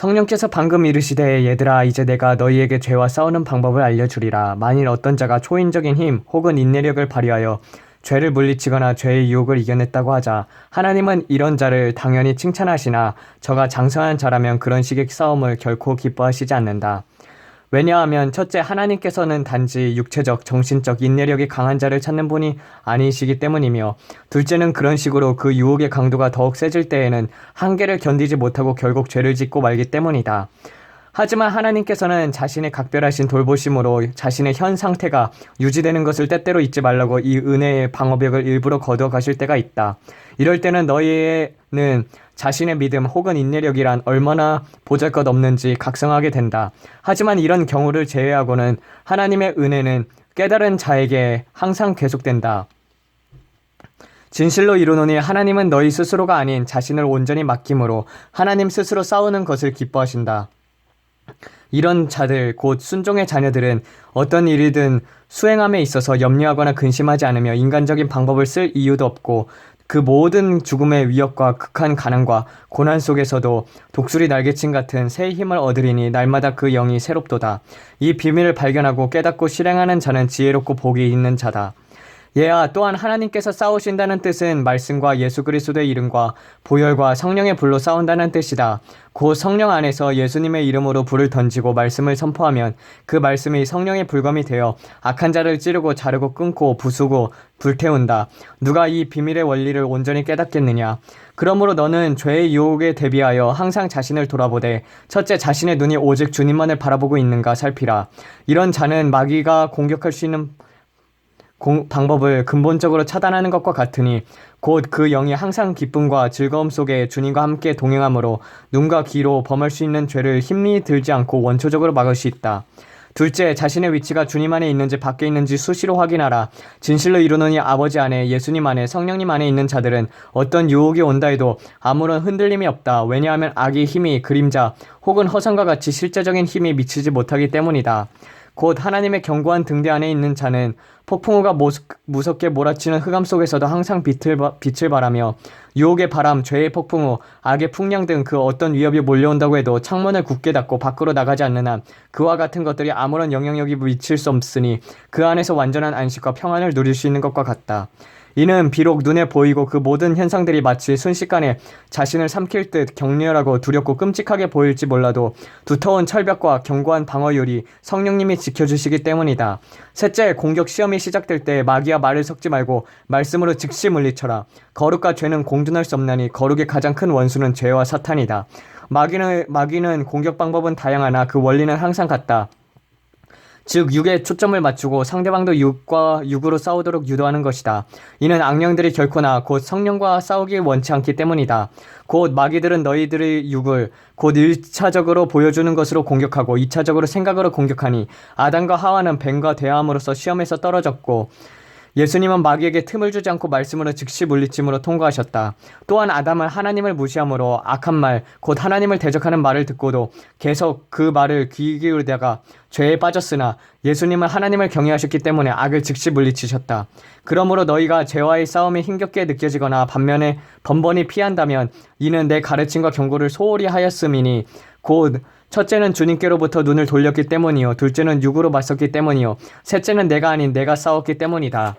성령께서 방금 이르시되 얘들아 이제 내가 너희에게 죄와 싸우는 방법을 알려주리라. 만일 어떤 자가 초인적인 힘 혹은 인내력을 발휘하여 죄를 물리치거나 죄의 유혹을 이겨냈다고 하자 하나님은 이런 자를 당연히 칭찬하시나 저가 장성한 자라면 그런 식의 싸움을 결코 기뻐하시지 않는다. 왜냐하면 첫째 하나님께서는 단지 육체적, 정신적 인내력이 강한 자를 찾는 분이 아니시기 때문이며 둘째는 그런 식으로 그 유혹의 강도가 더욱 세질 때에는 한계를 견디지 못하고 결국 죄를 짓고 말기 때문이다. 하지만 하나님께서는 자신의 각별하신 돌보심으로 자신의 현 상태가 유지되는 것을 때때로 잊지 말라고 이 은혜의 방어벽을 일부러 거두어 가실 때가 있다. 이럴 때는 너희는 자신의 믿음 혹은 인내력이란 얼마나 보잘것없는지 각성하게 된다. 하지만 이런 경우를 제외하고는 하나님의 은혜는 깨달은 자에게 항상 계속된다. 진실로 이르노니 하나님은 너희 스스로가 아닌 자신을 온전히 맡김으로 하나님 스스로 싸우는 것을 기뻐하신다. 이런 자들 곧 순종의 자녀들은 어떤 일이든 수행함에 있어서 염려하거나 근심하지 않으며 인간적인 방법을 쓸 이유도 없고 그 모든 죽음의 위협과 극한 가난과 고난 속에서도 독수리 날개친 같은 새 힘을 얻으리니 날마다 그 영이 새롭도다. 이 비밀을 발견하고 깨닫고 실행하는 자는 지혜롭고 복이 있는 자다. 얘야 또한 하나님께서 싸우신다는 뜻은 말씀과 예수 그리스도의 이름과 보혈과 성령의 불로 싸운다는 뜻이다. 곧 성령 안에서 예수님의 이름으로 불을 던지고 말씀을 선포하면 그 말씀이 성령의 불검이 되어 악한 자를 찌르고 자르고 끊고 부수고 불태운다. 누가 이 비밀의 원리를 온전히 깨닫겠느냐. 그러므로 너는 죄의 유혹에 대비하여 항상 자신을 돌아보되 첫째 자신의 눈이 오직 주님만을 바라보고 있는가 살피라. 이런 자는 마귀가 공격할 수 있는 방법을 근본적으로 차단하는 것과 같으니 곧 그 영이 항상 기쁨과 즐거움 속에 주님과 함께 동행하므로 눈과 귀로 범할 수 있는 죄를 힘이 들지 않고 원초적으로 막을 수 있다. 둘째, 자신의 위치가 주님 안에 있는지 밖에 있는지 수시로 확인하라. 진실로 이르노니 아버지 안에 예수님 안에 성령님 안에 있는 자들은 어떤 유혹이 온다 해도 아무런 흔들림이 없다. 왜냐하면 악의 힘이 그림자 혹은 허상과 같이 실제적인 힘이 미치지 못하기 때문이다. 곧 하나님의 견고한 등대 안에 있는 자는 폭풍우가 무섭게 몰아치는 흑암 속에서도 항상 빛을 발하며 유혹의 바람, 죄의 폭풍우, 악의 풍랑 등 그 어떤 위협이 몰려온다고 해도 창문을 굳게 닫고 밖으로 나가지 않는 한 그와 같은 것들이 아무런 영향력이 미칠 수 없으니 그 안에서 완전한 안식과 평안을 누릴 수 있는 것과 같다. 이는 비록 눈에 보이고 그 모든 현상들이 마치 순식간에 자신을 삼킬 듯 격렬하고 두렵고 끔찍하게 보일지 몰라도 두터운 철벽과 견고한 방어율이 성령님이 지켜주시기 때문이다. 셋째, 공격 시험이 시작될 때 마귀와 말을 섞지 말고 말씀으로 즉시 물리쳐라. 거룩과 죄는 공존할 수 없나니 거룩의 가장 큰 원수는 죄와 사탄이다. 마귀는 공격 방법은 다양하나 그 원리는 항상 같다. 즉 육에 초점을 맞추고 상대방도 육과 육으로 싸우도록 유도하는 것이다. 이는 악령들이 결코나 곧 성령과 싸우기 원치 않기 때문이다. 곧 마귀들은 너희들의 육을 곧 1차적으로 보여주는 것으로 공격하고 2차적으로 생각으로 공격하니 아담과 하와는 뱀과 대화함으로써 시험에서 떨어졌고 예수님은 마귀에게 틈을 주지 않고 말씀으로 즉시 물리침으로 통과하셨다. 또한 아담은 하나님을 무시함으로 악한 말, 곧 하나님을 대적하는 말을 듣고도 계속 그 말을 귀 기울이다가 죄에 빠졌으나 예수님은 하나님을 경외하셨기 때문에 악을 즉시 물리치셨다. 그러므로 너희가 죄와의 싸움이 힘겹게 느껴지거나 반면에 번번이 피한다면 이는 내 가르침과 경고를 소홀히 하였음이니 곧 첫째는 주님께로부터 눈을 돌렸기 때문이요 둘째는 육으로 맞섰기 때문이요 셋째는 내가 아닌 내가 싸웠기 때문이다.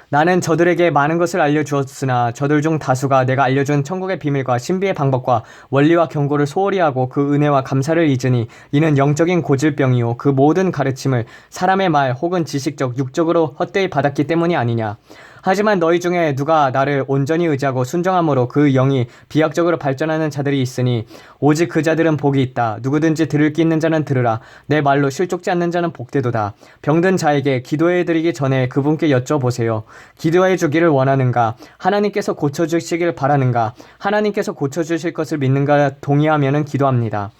나는 저들에게 많은 것을 알려주었으나 저들 중 다수가 내가 알려준 천국의 비밀과 신비의 방법과 원리와 경고를 소홀히 하고 그 은혜와 감사를 잊으니 이는 영적인 고질병이요 그 모든 가르침을 사람의 말 혹은 지식적 육적으로 헛되이 받았기 때문이 아니냐. 하지만 너희 중에 누가 나를 온전히 의지하고 순종함으로 그 영이 비약적으로 발전하는 자들이 있으니 오직 그 자들은 복이 있다. 누구든지 들을 귀 있는 자는 들으라. 내 말로 실족지 않는 자는 복되도다. 병든 자에게 기도해드리기 전에 그분께 여쭤보세요. 기도해 주기를 원하는가? 하나님께서 고쳐주시길 바라는가? 하나님께서 고쳐주실 것을 믿는가? 동의하면은 기도합니다.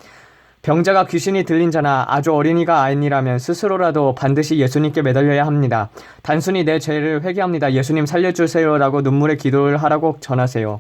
병자가 귀신이 들린 자나 아주 어린이가 아니라면 스스로라도 반드시 예수님께 매달려야 합니다. 단순히 내 죄를 회개합니다. 예수님 살려주세요라고 눈물의 기도를 하라고 전하세요.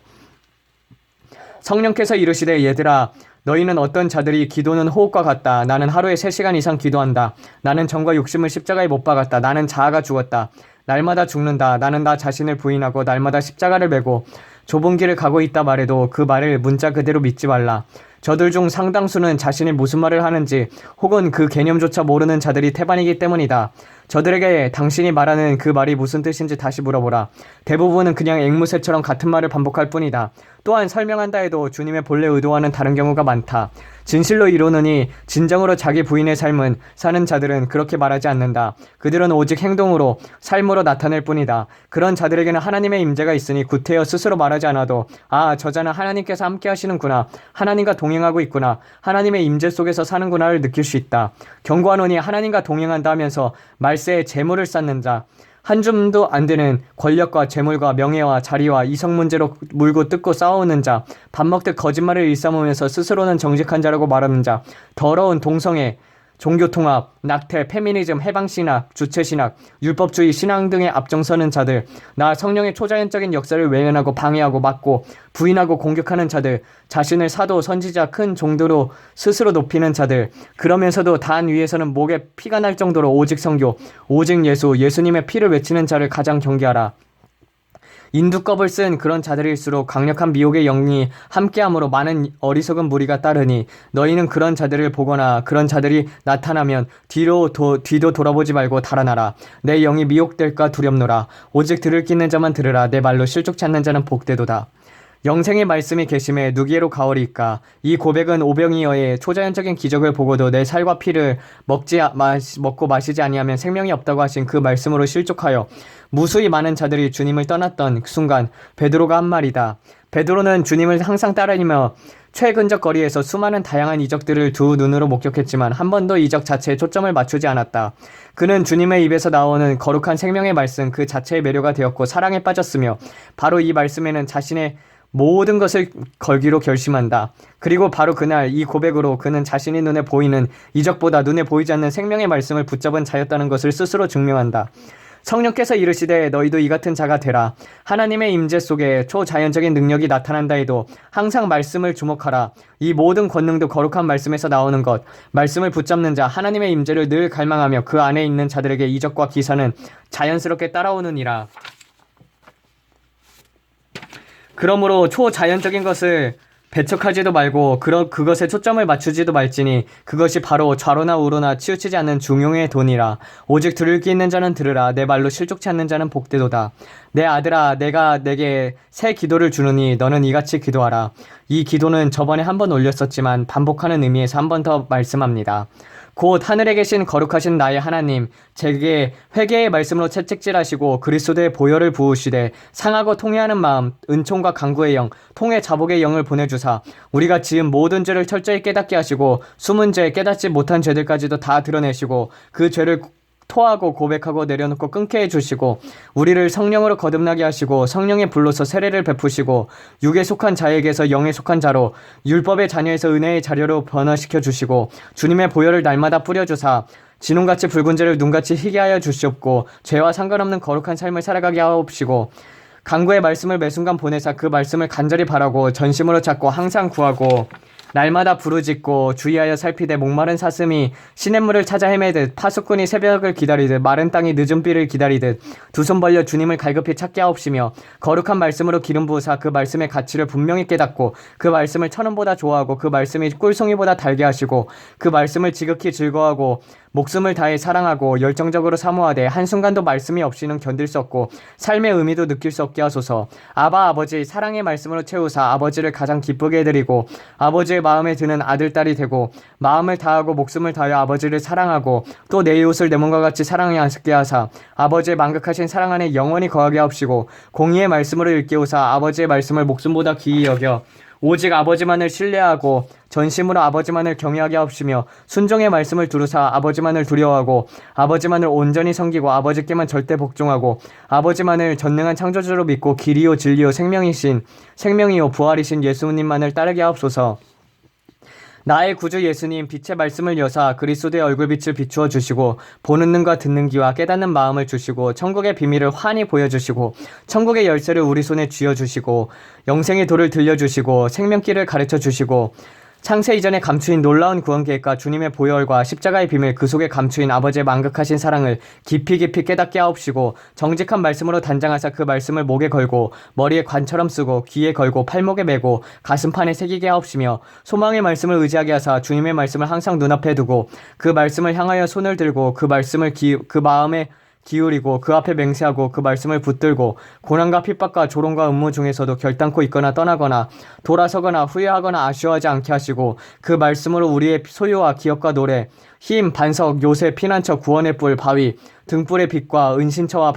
성령께서 이르시되 얘들아 너희는 어떤 자들이 기도는 호흡과 같다. 나는 하루에 3시간 이상 기도한다. 나는 정과 욕심을 십자가에 못 박았다. 나는 자아가 죽었다. 날마다 죽는다. 나는 나 자신을 부인하고 날마다 십자가를 메고 좁은 길을 가고 있다 말해도 그 말을 문자 그대로 믿지 말라. 저들 중 상당수는 자신이 무슨 말을 하는지 혹은 그 개념조차 모르는 자들이 태반이기 때문이다. 저들에게 당신이 말하는 그 말이 무슨 뜻인지 다시 물어보라. 대부분은 그냥 앵무새처럼 같은 말을 반복할 뿐이다. 또한 설명한다 해도 주님의 본래 의도와는 다른 경우가 많다. 진실로 이루노니 진정으로 자기 부인의 삶은 사는 자들은 그렇게 말하지 않는다. 그들은 오직 행동으로 삶으로 나타낼 뿐이다. 그런 자들에게는 하나님의 임재가 있으니 구태여 스스로 말하지 않아도 아, 저자는 하나님께서 함께 하시는구나, 하나님과 동행하고 있구나, 하나님의 임재 속에서 사는구나를 느낄 수 있다. 경고하노니 하나님과 동행한다 하면서 말세에 재물을 쌓는 자, 한 줌도 안 되는 권력과 재물과 명예와 자리와 이성 문제로 물고 뜯고 싸우는 자, 밥 먹듯 거짓말을 일삼으면서 스스로는 정직한 자라고 말하는 자, 더러운 동성애, 종교통합, 낙태, 페미니즘, 해방신학, 주체신학, 율법주의, 신앙 등에 앞장서는 자들, 나 성령의 초자연적인 역사를 외면하고 방해하고 막고 부인하고 공격하는 자들, 자신을 사도, 선지자, 큰 종도로 스스로 높이는 자들, 그러면서도 단 위에서는 목에 피가 날 정도로 오직 성교, 오직 예수, 예수님의 피를 외치는 자를 가장 경계하라. 인두껍을 쓴 그런 자들일수록 강력한 미혹의 영이 함께함으로 많은 어리석은 무리가 따르니 너희는 그런 자들을 보거나 그런 자들이 나타나면 뒤도 돌아보지 말고 달아나라. 내 영이 미혹될까 두렵노라. 오직 들을 끼는 자만 들으라. 내 말로 실족치 않는 자는 복되도다. 영생의 말씀이 계심에 누기에로 가오리까. 이 고백은 오병이어의 초자연적인 기적을 보고도 내 살과 피를 먹고 마시지 아니하면 생명이 없다고 하신 그 말씀으로 실족하여 무수히 많은 자들이 주님을 떠났던 그 순간 베드로가 한 말이다. 베드로는 주님을 항상 따르며 최근적 거리에서 수많은 다양한 이적들을 두 눈으로 목격했지만 한 번도 이적 자체에 초점을 맞추지 않았다. 그는 주님의 입에서 나오는 거룩한 생명의 말씀 그 자체의 매료가 되었고 사랑에 빠졌으며 바로 이 말씀에는 자신의 모든 것을 걸기로 결심한다. 그리고 바로 그날 이 고백으로 그는 자신이 눈에 보이는 이적보다 눈에 보이지 않는 생명의 말씀을 붙잡은 자였다는 것을 스스로 증명한다. 성령께서 이르시되 너희도 이 같은 자가 되라. 하나님의 임재 속에 초자연적인 능력이 나타난다 해도 항상 말씀을 주목하라. 이 모든 권능도 거룩한 말씀에서 나오는 것. 말씀을 붙잡는 자, 하나님의 임재를 늘 갈망하며 그 안에 있는 자들에게 이적과 기사는 자연스럽게 따라오느니라. 그러므로 초자연적인 것을 배척하지도 말고 그것에 초점을 맞추지도 말지니 그것이 바로 좌로나 우로나 치우치지 않는 중용의 돈이라. 오직 들을 귀 있는 자는 들으라. 내 말로 실족치 않는 자는 복되도다. 내 아들아, 내가 내게 새 기도를 주느니 너는 이같이 기도하라. 이 기도는 저번에 한 번 올렸었지만 반복하는 의미에서 한 번 더 말씀합니다. 곧 하늘에 계신 거룩하신 나의 하나님, 제게 회개의 말씀으로 채찍질하시고 그리스도의 보혈을 부으시되 상하고 통회하는 마음, 은총과 간구의 영, 통회 자복의 영을 보내주사 우리가 지은 모든 죄를 철저히 깨닫게 하시고 숨은 죄, 깨닫지 못한 죄들까지도 다 드러내시고 그 죄를 토하고 고백하고 내려놓고 끊게 해주시고 우리를 성령으로 거듭나게 하시고 성령의 불로서 세례를 베푸시고 육에 속한 자에게서 영에 속한 자로 율법의 자녀에서 은혜의 자녀로 변화시켜 주시고 주님의 보혈을 날마다 뿌려주사 진홍같이 붉은 죄를 눈같이 희게 하여 주시옵고 죄와 상관없는 거룩한 삶을 살아가게 하옵시고 간구의 말씀을 매순간 보내사 그 말씀을 간절히 바라고 전심으로 찾고 항상 구하고 날마다 부르짖고 주의하여 살피되 목마른 사슴이 시냇물을 찾아 헤매듯 파수꾼이 새벽을 기다리듯 마른 땅이 늦은 비를 기다리듯 두 손 벌려 주님을 갈급히 찾게 하옵시며 거룩한 말씀으로 기름 부으사 그 말씀의 가치를 분명히 깨닫고 그 말씀을 천원보다 좋아하고 그 말씀이 꿀송이보다 달게 하시고 그 말씀을 지극히 즐거워하고 목숨을 다해 사랑하고 열정적으로 사모하되 한순간도 말씀이 없이는 견딜 수 없고 삶의 의미도 느낄 수 없게 하소서. 아버지 사랑의 말씀으로 채우사 아버지를 가장 기쁘게 해드리고 아버지의 마음에 드는 아들 딸이 되고 마음을 다하고 목숨을 다하여 아버지를 사랑하고 또 내 이웃을 내 몸과 같이 사랑하게 하사 아버지의 만극하신 사랑 안에 영원히 거하게 하옵시고 공의의 말씀으로 일깨우사 아버지의 말씀을 목숨보다 귀히 여겨 오직 아버지만을 신뢰하고 전심으로 아버지만을 경외하게 하옵시며 순종의 말씀을 두루사 아버지만을 두려워하고 아버지만을 온전히 섬기고 아버지께만 절대 복종하고 아버지만을 전능한 창조주로 믿고 길이요 진리요 생명이요 부활이신 예수님만을 따르게 하옵소서. 나의 구주 예수님, 빛의 말씀을 여사 그리스도의 얼굴빛을 비추어 주시고 보는 눈과 듣는 귀와 깨닫는 마음을 주시고 천국의 비밀을 환히 보여주시고 천국의 열쇠를 우리 손에 쥐어주시고 영생의 도를 들려주시고 생명길을 가르쳐 주시고 창세 이전에 감추인 놀라운 구원 계획과 주님의 보혈과 십자가의 비밀, 그 속에 감추인 아버지의 만극하신 사랑을 깊이 깨닫게 하옵시고 정직한 말씀으로 단장하사 그 말씀을 목에 걸고 머리에 관처럼 쓰고 귀에 걸고 팔목에 메고 가슴판에 새기게 하옵시며 소망의 말씀을 의지하게 하사 주님의 말씀을 항상 눈앞에 두고 그 말씀을 향하여 손을 들고 그 말씀을 그 마음에 기울이고 그 앞에 맹세하고 그 말씀을 붙들고 고난과 핍박과 조롱과 음모 중에서도 결단코 있거나 떠나거나 돌아서거나 후회하거나 아쉬워하지 않게 하시고 그 말씀으로 우리의 소유와 기업과 노래, 힘, 반석, 요새, 피난처, 구원의 뿔, 바위, 등불의 빛과 은신처와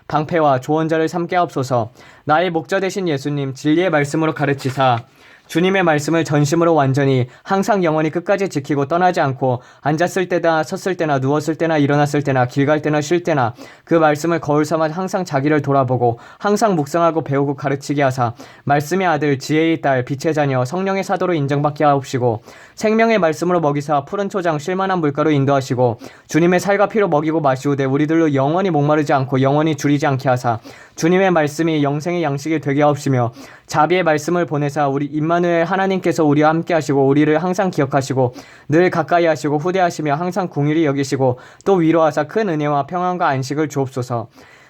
방패와 조언자를 삼게 하옵소서. 나의 목자 되신 예수님, 진리의 말씀으로 가르치사 주님의 말씀을 전심으로 완전히 항상 영원히 끝까지 지키고 떠나지 않고 앉았을 때나 섰을 때나 누웠을 때나 일어났을 때나 길 갈 때나 쉴 때나 그 말씀을 거울 삼아 항상 자기를 돌아보고 항상 묵상하고 배우고 가르치게 하사 말씀의 아들 지혜의 딸 빛의 자녀 성령의 사도로 인정받게 하옵시고 생명의 말씀으로 먹이사 푸른 초장 쉴만한 물가로 인도하시고 주님의 살과 피로 먹이고 마시우되 우리들로 영원히 목마르지 않고 영원히 줄이지 않게 하사 주님의 말씀이 영생의 양식이 되게 하옵시며 자비의 말씀을 보내사 우리 임마누엘 하나님께서 우리와 함께 하시고 우리를 항상 기억하시고 늘 가까이 하시고 후대하시며 항상 궁일이 여기시고 또 위로하사 큰 은혜와 평안과 안식을 주옵소서.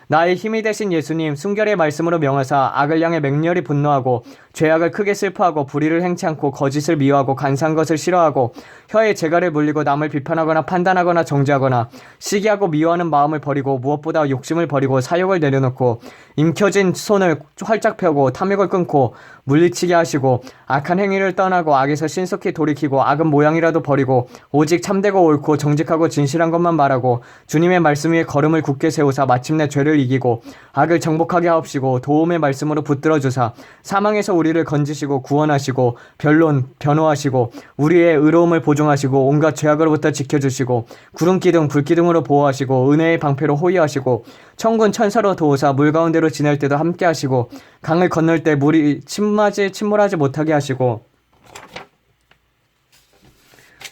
나의 힘이 되신 예수님, 순결의 말씀으로 명하사 악을 향해 맹렬히 분노하고 죄악을 크게 슬퍼하고 불의를 행치 않고 거짓을 미워하고 간사한 것을 싫어하고 혀에 재갈을 물리고 남을 비판하거나 판단하거나 정죄하거나 시기하고 미워하는 마음을 버리고 무엇보다 욕심을 버리고 사욕을 내려놓고 임켜진 손을 활짝 펴고 탐욕을 끊고 물리치게 하시고 악한 행위를 떠나고 악에서 신속히 돌이키고 악은 모양이라도 버리고 오직 참되고 옳고 정직하고 진실한 것만 말하고 주님의 말씀 위에 걸음을 굳게 세우사 마침내 죄를 이기고 악을 정복하게 하옵시고 도움의 말씀으로 붙들어 주사 사망에서 우리를 건지시고 구원하시고 변호하시고 우리의 의로움을 보증하시고 온갖 죄악으로부터 지켜주시고 구름기둥 불기둥으로 보호하시고 은혜의 방패로 호위하시고 천군 천사로 도우사 물 가운데로 지날 때도 함께 하시고 강을 건널 때 물이 침몰하지 못하게 하시고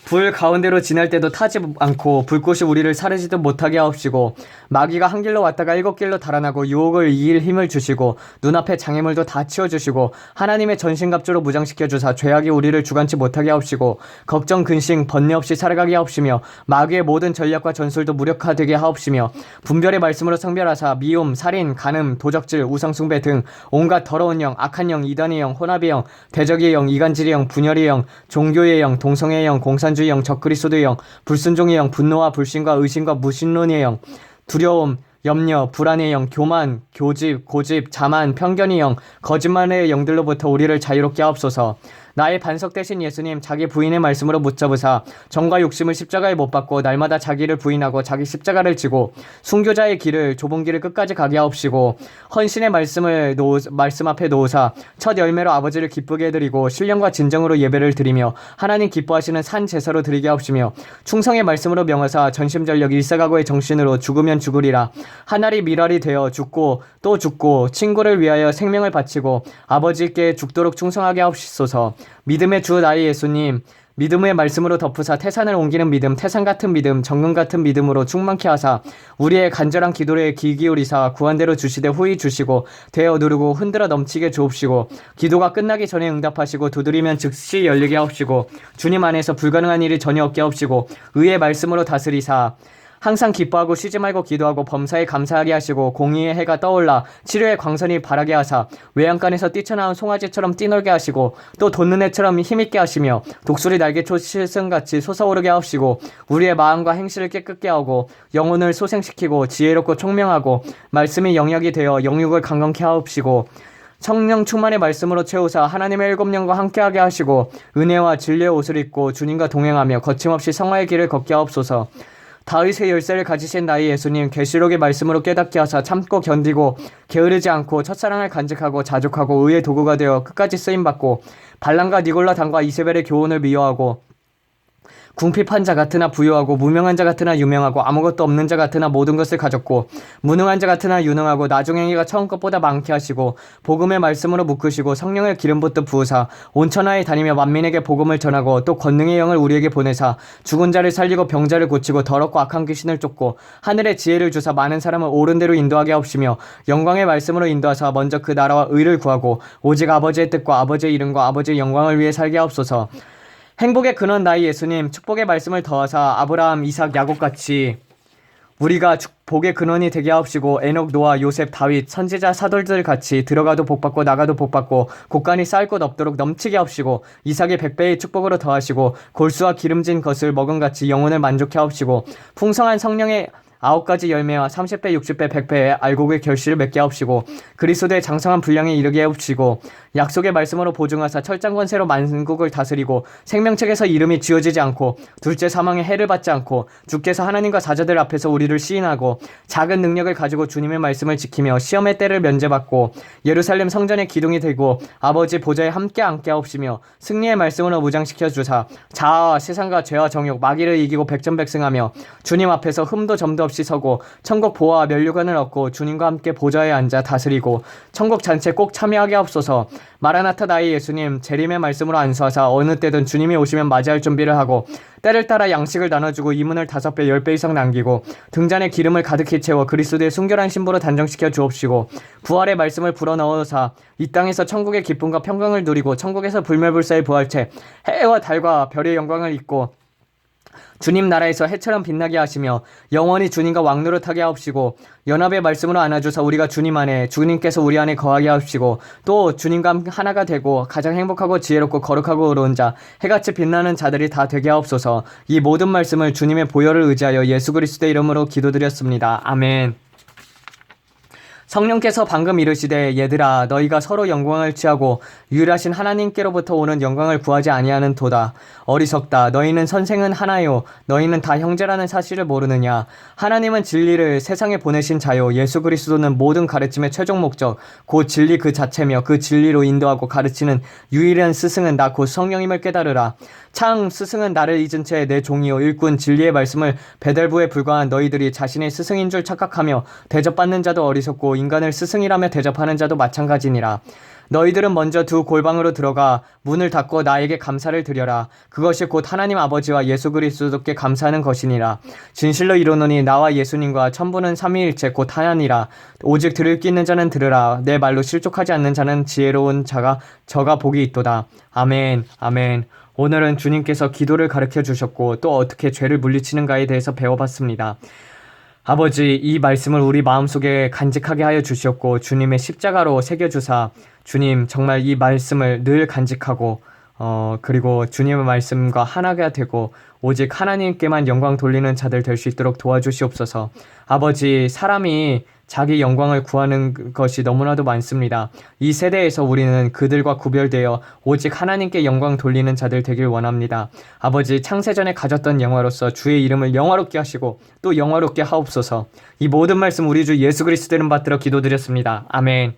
불 가운데로 지날 때도 타지 않고 불꽃이 우리를 사르지도 못하게 하옵시고 마귀가 한 길로 왔다가 7길로 달아나고 유혹을 이길 힘을 주시고 눈앞에 장애물도 다 치워주시고 하나님의 전신갑주로 무장시켜 주사 죄악이 우리를 주관치 못하게 하옵시고 걱정 근심 번뇌 없이 살아가게 하옵시며 마귀의 모든 전략과 전술도 무력화되게 하옵시며 분별의 말씀으로 성별하사 미움, 살인, 간음, 도적질, 우상숭배 등 온갖 더러운 영, 악한 영, 이단의 영, 혼합의 영, 대적의 영, 이간질의 영, 분열의 영, 종교의 영, 동성애의 영, 공산주의 영, 적그리스도의 영, 불순종의 영, 분노와 불신과 의심과 무신론의 영, 두려움, 염려, 불안의 영, 교만, 교집, 고집, 자만, 편견의 영, 거짓말의 영들로부터 우리를 자유롭게 하옵소서. 나의 반석 되신 예수님, 자기 부인의 말씀으로 붙잡으사 정과 욕심을 십자가에 못 박고 날마다 자기를 부인하고 자기 십자가를 지고 순교자의 길을 좁은 길을 끝까지 가게 하옵시고 헌신의 말씀 앞에 놓으사 첫 열매로 아버지를 기쁘게 해드리고 신령과 진정으로 예배를 드리며 하나님 기뻐하시는 산 제사로 드리게 하옵시며 충성의 말씀으로 명하사 전심전력 일사각오의 정신으로 죽으면 죽으리라 하나리 미랄이 되어 죽고 또 죽고 친구를 위하여 생명을 바치고 아버지께 죽도록 충성하게 하옵소서. 믿음의 주 나의 예수님, 믿음의 말씀으로 덮으사 태산을 옮기는 믿음, 태산 같은 믿음, 정금 같은 믿음으로 충만케 하사 우리의 간절한 기도에 귀 기울이사 구한대로 주시되 후히 주시고 되어 누르고 흔들어 넘치게 주옵시고 기도가 끝나기 전에 응답하시고 두드리면 즉시 열리게 하옵시고 주님 안에서 불가능한 일이 전혀 없게 하옵시고 의의 말씀으로 다스리사 항상 기뻐하고 쉬지 말고 기도하고 범사에 감사하게 하시고 공의의 해가 떠올라 치료의 광선이 바라게 하사 외양간에서 뛰쳐나온 송아지처럼 뛰놀게 하시고 또 돋는 해처럼 힘있게 하시며 독수리 날개초 실승같이 솟아오르게 하옵시고 우리의 마음과 행실을 깨끗게 하고 영혼을 소생시키고 지혜롭고 총명하고 말씀이 영역이 되어 영육을 강건케 하옵시고 성령 충만의 말씀으로 채우사 하나님의 7영과 함께하게 하시고 은혜와 진리의 옷을 입고 주님과 동행하며 거침없이 성화의 길을 걷게 하옵소서. 다윗의 열쇠를 가지신 나의 예수님, 계시록의 말씀으로 깨닫게 하사 참고 견디고 게으르지 않고 첫사랑을 간직하고 자족하고 의의 도구가 되어 끝까지 쓰임받고 발람과 니골라 당과 이세벨의 교훈을 미워하고 궁핍한 자 같으나 부유하고 무명한 자 같으나 유명하고 아무것도 없는 자 같으나 모든 것을 가졌고 무능한 자 같으나 유능하고 나중행위가 처음 것보다 많게 하시고 복음의 말씀으로 묶으시고 성령을 기름 붓듯 부으사 온 천하에 다니며 만민에게 복음을 전하고 또 권능의 영을 우리에게 보내사 죽은 자를 살리고 병자를 고치고 더럽고 악한 귀신을 쫓고 하늘의 지혜를 주사 많은 사람을 옳은 대로 인도하게 하옵시며 영광의 말씀으로 인도하사 먼저 그 나라와 의를 구하고 오직 아버지의 뜻과 아버지의 이름과 아버지의 영광을 위해 살게 하옵소서. 행복의 근원 나의 예수님, 축복의 말씀을 더하사 아브라함, 이삭, 야곱같이 우리가 복의 근원이 되게 하옵시고 에녹, 노아, 요셉, 다윗, 선지자, 사돌들 같이 들어가도 복받고 나가도 복받고 곳간이 쌓일 것 없도록 넘치게 하옵시고 이삭의 100배의 축복으로 더하시고 골수와 기름진 것을 먹음같이 영혼을 만족해 하옵시고 풍성한 성령의 9가지 열매와 30배, 60배, 100배의 알곡의 결실을 맺게 하옵시고 그리스도의 장성한 분량에 이르게 하옵시고 약속의 말씀으로 보증하사 철장 권세로 만국을 다스리고 생명책에서 이름이 지워지지 않고 둘째 사망의 해를 받지 않고 주께서 하나님과 사자들 앞에서 우리를 시인하고 작은 능력을 가지고 주님의 말씀을 지키며 시험의 때를 면제받고 예루살렘 성전의 기둥이 되고 아버지 보좌에 함께 앉게 하옵시며 승리의 말씀으로 무장시켜 주사 자아와 세상과 죄와 정욕 마귀를 이기고 백전백승하며 주님 앞에서 흠도 점도 없이 서고 천국 보화와 면류관을 얻고 주님과 함께 보좌에 앉아 다스리고 천국 잔치에 꼭 참여하게 하옵소서. 마라나타 나의 예수님, 재림의 말씀으로 안수하사 어느 때든 주님이 오시면 맞이할 준비를 하고 때를 따라 양식을 나눠주고 이문을 5배 10배 이상 남기고 등잔에 기름을 가득히 채워 그리스도의 순결한 신부로 단정시켜 주옵시고 부활의 말씀을 불어넣어사 이 땅에서 천국의 기쁨과 평강을 누리고 천국에서 불멸불사의 부활체 해와 달과 별의 영광을 입고 주님 나라에서 해처럼 빛나게 하시며 영원히 주님과 왕노릇하게 하옵시고 연합의 말씀으로 안아주사 우리가 주님 안에 주님께서 우리 안에 거하게 하옵시고 또 주님과 하나가 되고 가장 행복하고 지혜롭고 거룩하고 의로운 자 해같이 빛나는 자들이 다 되게 하옵소서. 이 모든 말씀을 주님의 보혈을 의지하여 예수 그리스도의 이름으로 기도드렸습니다. 아멘. 성령께서 방금 이르시되 얘들아 너희가 서로 영광을 취하고 유일하신 하나님께로부터 오는 영광을 구하지 아니하는 도다. 어리석다. 너희는 선생은 하나요 너희는 다 형제라는 사실을 모르느냐. 하나님은 진리를 세상에 보내신 자요 예수 그리스도는 모든 가르침의 최종 목적 곧 진리 그 자체며 그 진리로 인도하고 가르치는 유일한 스승은 나 곧 성령임을 깨달으라. 참 스승은 나를 잊은 채 내 종이요 일꾼 진리의 말씀을 배달부에 불과한 너희들이 자신의 스승인 줄 착각하며 대접받는 자도 어리석고 인간을 스승이라며 대접하는 자도 마찬가지니라. 너희들은 먼저 두 골방으로 들어가 문을 닫고 나에게 감사를 드려라. 그것이 곧 하나님 아버지와 예수 그리스도께 감사하는 것이니라. 진실로 이르노니 나와 예수님과 천부는 삼위일체 곧 하나니라. 오직 들을 끼 있는 자는 들으라. 내 말로 실족하지 않는 자는 지혜로운 자가 저가 복이 있도다. 아멘. 아멘. 오늘은 주님께서 기도를 가르쳐 주셨고 또 어떻게 죄를 물리치는가에 대해서 배워봤습니다. 아버지, 이 말씀을 우리 마음속에 간직하게 하여 주시었고 주님의 십자가로 새겨주사 주님 정말 이 말씀을 늘 간직하고 그리고 주님의 말씀과 하나가 되고 오직 하나님께만 영광 돌리는 자들 될 수 있도록 도와주시옵소서. 아버지, 사람이 자기 영광을 구하는 것이 너무나도 많습니다. 이 세대에서 우리는 그들과 구별되어 오직 하나님께 영광 돌리는 자들 되길 원합니다. 아버지, 창세전에 가졌던 영화로서 주의 이름을 영화롭게 하시고 또 영화롭게 하옵소서. 이 모든 말씀 우리 주 예수 그리스도 이름 받들어 기도드렸습니다. 아멘.